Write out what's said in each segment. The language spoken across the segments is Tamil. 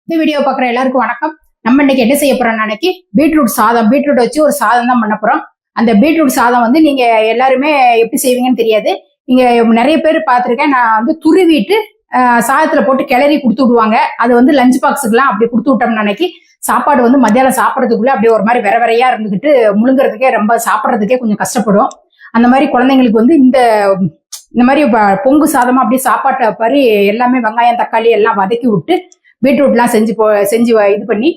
இந்த வீடியோ பார்க்குற எல்லாருக்கும் வணக்கம். நம்ம இன்னைக்கு என்ன செய்ய போறோம், அன்னைக்கு பீட்ரூட் சாதம். பீட்ரூட் வச்சு ஒரு சாதம் தான் பண்ண போறோம். அந்த பீட்ரூட் சாதம் வந்து நீங்க எல்லாருமே எப்படி செய்வீங்கன்னு தெரியாது. நீங்க நிறைய பேர் பார்த்துருக்கேன். நான் வந்து துருவிட்டு சாதத்துல போட்டு கிளறி கொடுத்து விடுவாங்க. அது வந்து லஞ்ச் பாக்ஸுக்குலாம் அப்படி கொடுத்து விட்டோம்னு அன்னைக்கு சாப்பாடு வந்து மத்தியானம் சாப்பிட்றதுக்குள்ள அப்படியே ஒரு மாதிரி வெறையா இருந்துகிட்டு முழுங்குறதுக்கே ரொம்ப சாப்பிட்றதுக்கே கொஞ்சம் கஷ்டப்படும். அந்த மாதிரி குழந்தைங்களுக்கு வந்து இந்த மாதிரி பொங்கு சாதமா அப்படியே சாப்பாட்டை பாரு எல்லாமே வெங்காயம் தக்காளி எல்லாம் வதக்கி விட்டு பீட்ரூட்லாம் செஞ்சு இது பண்ணி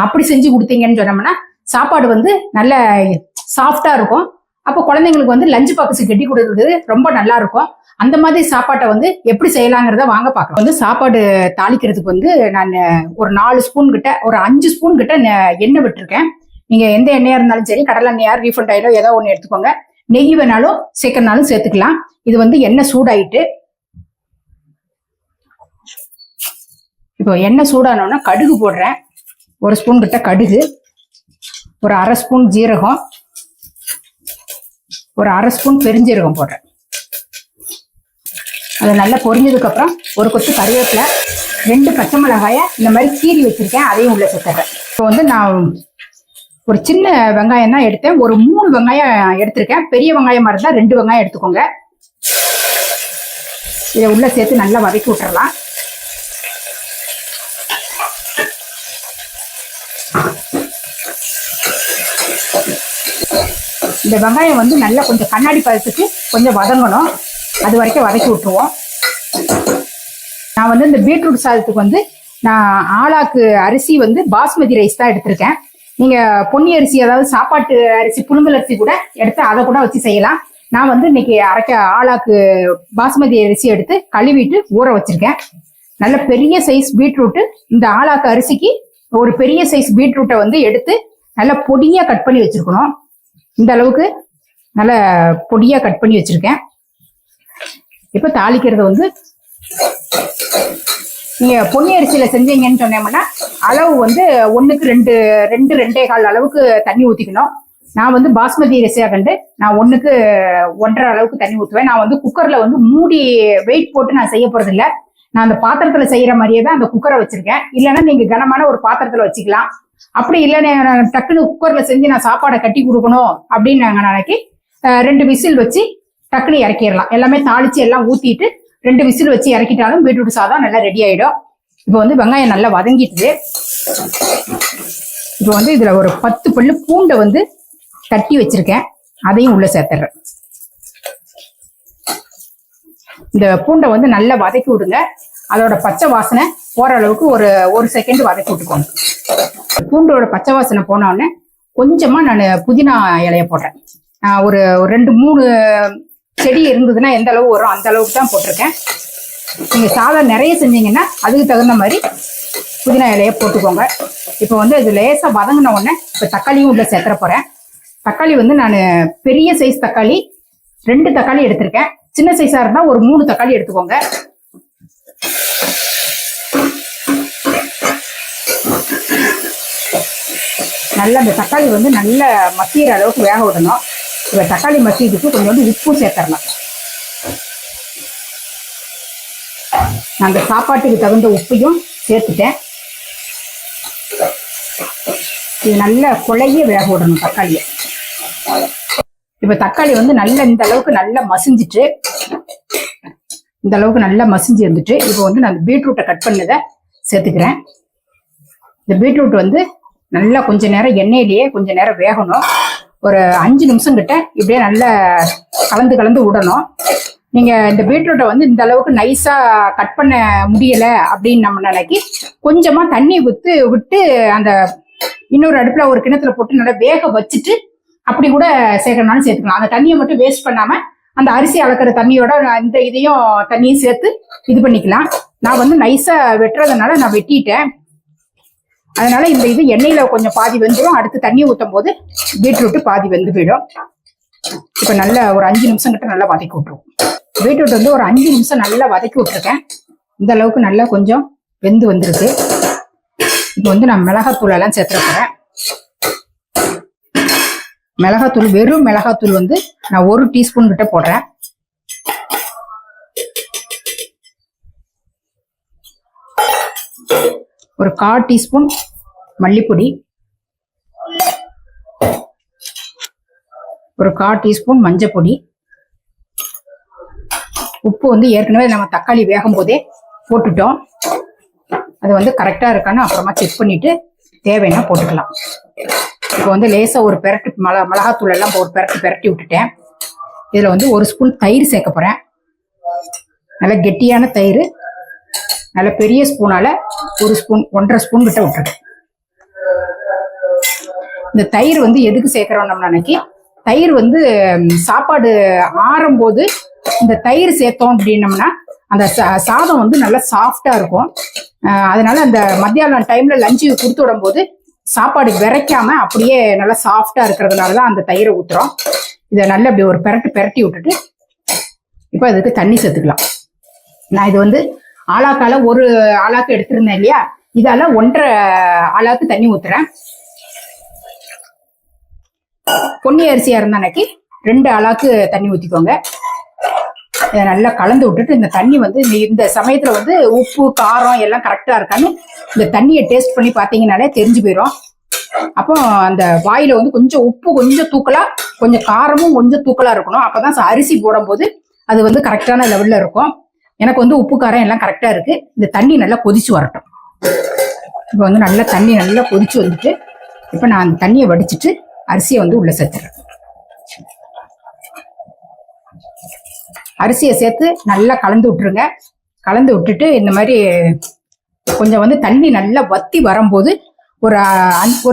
அப்படி செஞ்சு கொடுத்தீங்கன்னு சொன்னோம்னா சாப்பாடு வந்து நல்ல சாஃப்டா இருக்கும். அப்போ குழந்தைங்களுக்கு வந்து லஞ்ச் பாக்ஸ் கட்டி கொடுக்குறது ரொம்ப நல்லா இருக்கும். அந்த மாதிரி சாப்பாட்டை வந்து எப்படி செய்யலாங்கிறத வாங்க பார்க்கலாம். வந்து சாப்பாடு தாளிக்கிறதுக்கு வந்து நான் ஒரு 4 ஸ்பூன் கிட்ட ஒரு 5 ஸ்பூன் கிட்ட எண்ணெய் விட்டுருக்கேன். நீங்க எந்த எண்ணெயா இருந்தாலும் சரி, கடலை எண்ணெயா ரீஃபண்ட் ஆயிலோ ஏதோ ஒன்று எடுத்துக்கோங்க. நெய் வேணாலும் சேர்க்கறனாலும் சேர்த்துக்கலாம். இது வந்து எண்ணெய் சூடாயிட்டு இப்போ எண்ணெய் சூடானோன்னா கடுகு போடுறேன். 1 ஸ்பூன் கிட்ட கடுகு, ஒரு 1/2 ஸ்பூன் ஜீரகம், ஒரு 1/2 ஸ்பூன் பெருஞ்சீரகம் போடுறேன். அது நல்லா பொரிஞ்சதுக்கு அப்புறம் ஒரு கொத்து கறிவேப்பிலை, 2 பச்சை மிளகாயை இந்த மாதிரி கீறி வச்சிருக்கேன், அதையும் உள்ள சேர்த்துறேன். இப்போ வந்து நான் ஒரு சின்ன வெங்காயம் தான் எடுத்தேன். ஒரு 3 வெங்காயம் எடுத்திருக்கேன். பெரிய வெங்காயமா இருந்தா 2 வெங்காயம் எடுத்துக்கோங்க. இதை உள்ள சேர்த்து நல்லா வதக்கி விட்டுறலாம். இந்த வெங்காயம் வந்து நல்லா கொஞ்சம் கண்ணாடி பதத்துக்கு கொஞ்சம் வதங்கணும். அது வரைக்கும் வதக்கி விட்டுருவோம். நான் வந்து இந்த பீட்ரூட் சாதத்துக்கு வந்து நான் ஆளாக்கு அரிசி வந்து பாஸ்மதி ரைஸ் தான் எடுத்திருக்கேன். நீங்க பொன்னி அரிசி, அதாவது சாப்பாட்டு அரிசி, புழுங்கல் அரிசி கூட எடுத்து அதை கூட வச்சு செய்யலாம். நான் வந்து இன்னைக்கு ஆளாக்கு பாஸ்மதி அரிசி எடுத்து கழுவிட்டு ஊற வச்சிருக்கேன். நல்ல பெரிய சைஸ் பீட்ரூட்டு. இந்த ஆளாக்கு அரிசிக்கு ஒரு பெரிய சைஸ் பீட்ரூட்டை வந்து எடுத்து நல்லா பொடியா கட் பண்ணி வச்சிருக்கணும். இந்த அளவுக்கு நல்ல பொடியா கட் பண்ணி வச்சிருக்கேன். இப்ப தாளிக்கிறது வந்து நீங்க பொன்னி அரிசியில செஞ்சீங்கன்னு சொன்னோம்னா அளவு வந்து 1க்கு 2, 2.25 அளவுக்கு தண்ணி ஊத்திக்கணும். நான் வந்து பாஸ்மதி அரிசியா கண்டு நான் 1க்கு 1.5 அளவுக்கு தண்ணி ஊத்துவேன். நான் வந்து குக்கர்ல வந்து மூடி வெயிட் போட்டு நான் செய்ய போறது இல்லை. நான் அந்த பாத்திரத்துல செய்யற மாதிரியே தான் அந்த குக்கரை வச்சிருக்கேன். இல்லைன்னா நீங்க கனமான ஒரு பாத்திரத்துல வச்சுக்கலாம். அப்படி இல்லைன்னா டக்குன்னு குக்கர்ல செஞ்சு நான் சாப்பாடை கட்டி கொடுக்கணும் அப்படின்னு நாங்க நாளைக்கு 2 விசில் வச்சு டக்குன்னு இறக்கிடலாம். எல்லாமே தாளிச்சு எல்லாம் ஊத்திட்டு 2 விசில் வச்சு இறக்கிட்டாலும் பீட்ரூட் சாதம் நல்லா ரெடி ஆயிடும். இப்போ வந்து வெங்காயம் நல்லா வதங்கிட்டு இப்போ வந்து இதுல ஒரு 10 பல்லு பூண்டை வந்து தட்டி வச்சிருக்கேன், அதையும் உள்ள சேர்த்துறேன். இந்த பூண்டை வந்து நல்லா வதக்கி விடுங்க. அதோட பச்சை வாசனை போற அளவுக்கு ஒரு செகண்ட் வதக்கி விட்டுக்கோங்க. பூண்டோட பச்சை வாசனை போனோடனே கொஞ்சமா நான் புதினா இலைய போடுறேன். ஒரு 2-3 செடி இருந்ததுன்னா எந்த அளவு வரும் அந்த அளவுக்கு தான் போட்டிருக்கேன். நீங்க சாதம் நிறைய செஞ்சீங்கன்னா அதுக்கு தகுந்த மாதிரி புதினா இலைய போட்டுக்கோங்க. இப்போ வந்து இது லேசா வதங்கின உடனே இப்போ தக்காளியும் உள்ள சேர்த்துற போறேன். தக்காளி வந்து நான் பெரிய சைஸ் தக்காளி 2 தக்காளி எடுத்திருக்கேன். சின்ன சைஸா இருந்தா ஒரு 3 தக்காளி எடுத்துக்கோங்க. நல்லா அந்த தக்காளி வந்து நல்ல மசிகிற அளவுக்கு வேக விடணும். இப்ப தக்காளி மசியதுக்கு கொஞ்சம் உப்பு சேர்த்துடலாம். நான் அந்த சாப்பாட்டுக்கு தகுந்த உப்பையும் சேர்த்துட்டேன். இது நல்லா குழைய வேக விடணும் தக்காளியை. இப்ப தக்காளி வந்து நல்ல இந்த அளவுக்கு நல்லா மசிஞ்சிட்டு, இந்த அளவுக்கு நல்லா மசிஞ்சு வந்துட்டு இப்போ வந்து நான் பீட்ரூட்டை கட் பண்ணதை சேர்த்துக்கிறேன். இந்த பீட்ரூட் வந்து நல்லா கொஞ்ச நேரம் எண்ணெயிலேயே கொஞ்ச நேரம் வேகணும். ஒரு 5 நிமிஷம் கிட்ட இப்படியே நல்லா கலந்து விடணும். நீங்க இந்த பீட்ரூட்டை வந்து இந்த அளவுக்கு நைஸா கட் பண்ண முடியல அப்படின்னு நம்ம நினைக்கி கொஞ்சமா தண்ணி விட்டு அந்த இன்னொரு அடுப்புல ஒரு கிணத்துல போட்டு நல்லா வேக வச்சுட்டு அப்படி கூட சேர்க்கறனாலும் சேர்த்துக்கலாம். அந்த தண்ணியை மட்டும் வேஸ்ட் பண்ணாம அந்த அரிசி அளக்கிற தண்ணியோட இந்த தண்ணியும் சேர்த்து இது பண்ணிக்கலாம். நான் வந்து நைஸா வெட்டுறதுனால நான் வெட்டிட்டேன். அதனால இந்த இது எண்ணெயில கொஞ்சம் பாதி வெந்துடும். அடுத்து தண்ணி ஊற்றும் போது பீட்ரூட்டு பாதி வெந்து போயிடும். இப்ப நல்லா ஒரு 5 நிமிஷம் கிட்ட நல்லா வதக்கி விட்டுருவோம். பீட்ரூட் வந்து ஒரு 5 நிமிஷம் நல்லா வதக்கி விட்டுருக்கேன். இந்த அளவுக்கு நல்லா கொஞ்சம் வெந்து வந்திருக்கு. இப்போ வந்து நான் மிளகாத்தூள் எல்லாம் சேர்த்துற போறேன். மிளகாத்தூள், வெறும் மிளகாத்தூள் வந்து நான் 1 டீஸ்பூன் கிட்ட போடுறேன். ஒரு 1/4 டீஸ்பூன் மல்லிப்பொடி, ஒரு 1/4 டீஸ்பூன் மஞ்சள் பொடி. உப்பு வந்து ஏற்கனவே நம்ம தக்காளி வேகும் போதே போட்டுட்டோம். அது வந்து கரெக்டா இருக்கான்னு அப்புறமா செக் பண்ணிட்டு தேவைன்னா போட்டுக்கலாம். இப்போ வந்து லேசா ஒரு பெரட்டு மிளகாத்தூள் எல்லாம் ஒரு பெரட்டி விட்டுட்டேன். இதுல வந்து 1 ஸ்பூன் தயிர் சேர்க்க போறேன். நல்ல கெட்டியான தயிர், நல்ல பெரிய ஸ்பூனால 1 ஸ்பூன் 1.5 ஸ்பூன் கிட்ட விட்டுருக்கேன். இந்த தயிர் வந்து எதுக்கு சேர்க்கிறோம் நம்ம அன்னைக்கு, தயிர் வந்து சாப்பாடு ஆறும் போது இந்த தயிர் சேர்த்தோம் அப்படின்னம்னா அந்த சாதம் வந்து நல்லா சாஃப்டா இருக்கும். அதனால அந்த மத்தியானம் டைம்ல லஞ்சு கொடுத்து விடும் போது சாப்பாடு விரைக்காம அப்படியே நல்லா சாஃப்டா இருக்கிறதுனாலதான் அந்த தயிரை ஊத்துறோம். இதை நல்லா இப்படி ஒரு பெரட்டி விட்டுட்டு இப்போ அதுக்கு தண்ணி சேர்த்துக்கலாம். நான் இது வந்து ஆளாக்கால 1 ஆளாக்கு எடுத்திருந்தேன் இல்லையா, இதால 1.5 ஆளாக்கு தண்ணி ஊத்துறேன். பொன்னி அரிசியா இருந்தா அன்னைக்கு 2 ஆளாக்கு தண்ணி ஊத்திக்கோங்க. இதை நல்லா கலந்து விட்டுட்டு இந்த தண்ணி வந்து இந்த சமயத்துல வந்து உப்பு காரம் எல்லாம் கரெக்டா இருக்கான்னு இந்த தண்ணியை டேஸ்ட் பண்ணி பாத்தீங்கன்னாலே தெரிஞ்சு போயிடும். அப்போ அந்த வாயில வந்து கொஞ்சம் உப்பு கொஞ்சம் தூக்கலா, கொஞ்சம் காரமும் கொஞ்சம் தூக்கலா இருக்கணும். அப்பதான் அரிசி போடும் போது அது வந்து கரெக்டான லெவல்ல இருக்கும். எனக்கு வந்து உப்பு காரம் எல்லாம் கரெக்டா இருக்கு. இந்த தண்ணி நல்லா கொதிச்சு வரட்டும். இப்போ வந்து நல்லா தண்ணி நல்லா கொதிச்சு வந்துட்டு இப்போ நான் அந்த தண்ணியை வடிச்சிட்டு அரிசியை வந்து உள்ள சேர்த்துறேன். அரிசியை சேர்த்து நல்லா கலந்து விட்டுருங்க. கலந்து விட்டுட்டு இந்த மாதிரி கொஞ்சம் வந்து தண்ணி நல்லா வத்தி வரும்போது ஒரு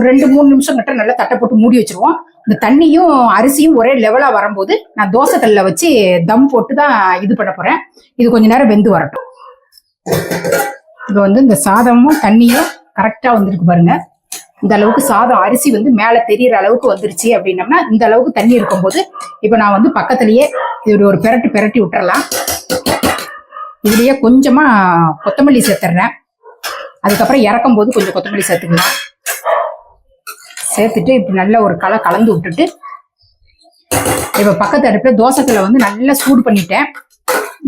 2-3 நிமிஷம் கிட்ட நல்லா தட்டை போட்டு மூடி வச்சிருவோம். இந்த தண்ணியும் அரிசியும் ஒரே லெவலா வரும்போது நான் தோசை கல்ல வச்சு தம் போட்டு தான் இது பண்ண போறேன். இது கொஞ்ச நேரம் வெந்து வரட்டும். இப்போ வந்து இந்த சாதமும் தண்ணியும் கரெக்டா வந்துருக்கு பாருங்க. இந்த அளவுக்கு சாதம் அரிசி வந்து மேல தெரியற அளவுக்கு வந்துருச்சு அப்படின்னம்னா இந்த அளவுக்கு தண்ணி இருக்கும்போது இப்ப நான் வந்து பக்கத்திலேயே இது ஒரு பெரட்டி விட்டுறலாம். இதுலயே கொஞ்சமா கொத்தமல்லி சேர்த்துறேன். அதுக்கப்புறம் இறக்கும் போது கொஞ்சம் கொத்தமல்லி சேர்த்துக்கலாம். சேர்த்துட்டு இப்ப நல்ல ஒரு கலந்து விட்டுட்டு இப்ப பக்கத்து அடுப்புல தோசைக்கல்லை வந்து நல்லா சூடு பண்ணிட்டேன்.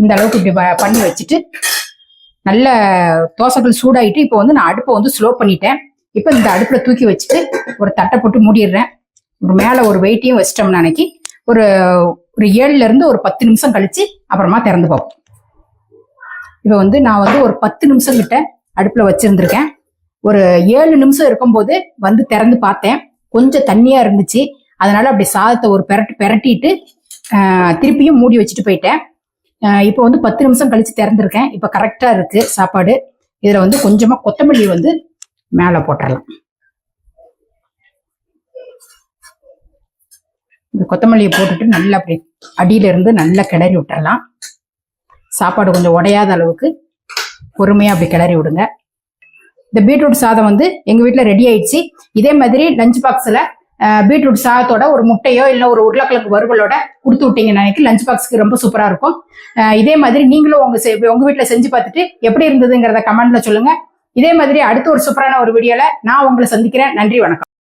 இந்த அளவுக்கு இப்படி பண்ணி வச்சுட்டு நல்ல தோசைக்கல் சூடாயிட்டு இப்போ வந்து நான் அடுப்பை வந்து ஸ்லோ பண்ணிட்டேன். இப்ப இந்த அடுப்புல தூக்கி வச்சுட்டு ஒரு தட்டை போட்டு மூடிடுறேன். ஒரு மேல ஒரு வெயிட்டையும் வச்சிட்டோம்னா அன்னைக்கு ஒரு 7ல இருந்து ஒரு 10 நிமிஷம் கழிச்சு அப்புறமா திறந்து பார்ப்போம். இப்ப வந்து நான் வந்து ஒரு 10 நிமிஷம் கிட்ட அடுப்புல வச்சிருந்திருக்கேன். ஒரு 7 நிமிஷம் இருக்கும்போது வந்து திறந்து பார்த்தேன். கொஞ்சம் தண்ணியா இருந்துச்சு. அதனால அப்படி சாதத்தை ஒரு பெரட்டிட்டு திருப்பியும் மூடி வச்சுட்டு போயிட்டேன். இப்போ வந்து 10 நிமிஷம் கழிச்சு திறந்திருக்கேன். இப்ப கரெக்டா இருக்கு சாப்பாடு. இதுல வந்து கொஞ்சமா கொத்தமல்லி வந்து மேல போட்டுடலாம். இந்த கொத்தமல்லியை போட்டுட்டு நல்லா அப்படி அடியில இருந்து நல்லா கிளறி விட்டுறலாம். சாப்பாடு கொஞ்சம் உடையாத அளவுக்கு பொறுமையா அப்படி கிளறி விடுங்க. இந்த பீட்ரூட் சாதம் வந்து எங்க வீட்டுல ரெடி ஆயிடுச்சு. இதே மாதிரி லஞ்ச் பாக்ஸ்ல பீட்ரூட் சாதத்தோட ஒரு முட்டையோ இல்ல ஒரு உருளைக்கிழங்கு வறுவலோட கொடுத்து விட்டீங்கன்னு நினைக்க லஞ்ச் பாக்ஸ்க்கு ரொம்ப சூப்பரா இருக்கும். இதே மாதிரி நீங்களும் உங்க வீட்டுல செஞ்சு பார்த்துட்டு எப்படி இருந்ததுங்கிறத கமெண்ட்ல சொல்லுங்க. இதே மாதிரி அடுத்த ஒரு சூப்பரான ஒரு வீடியோல நான் உங்களை சந்திக்கிறேன். நன்றி, வணக்கம்.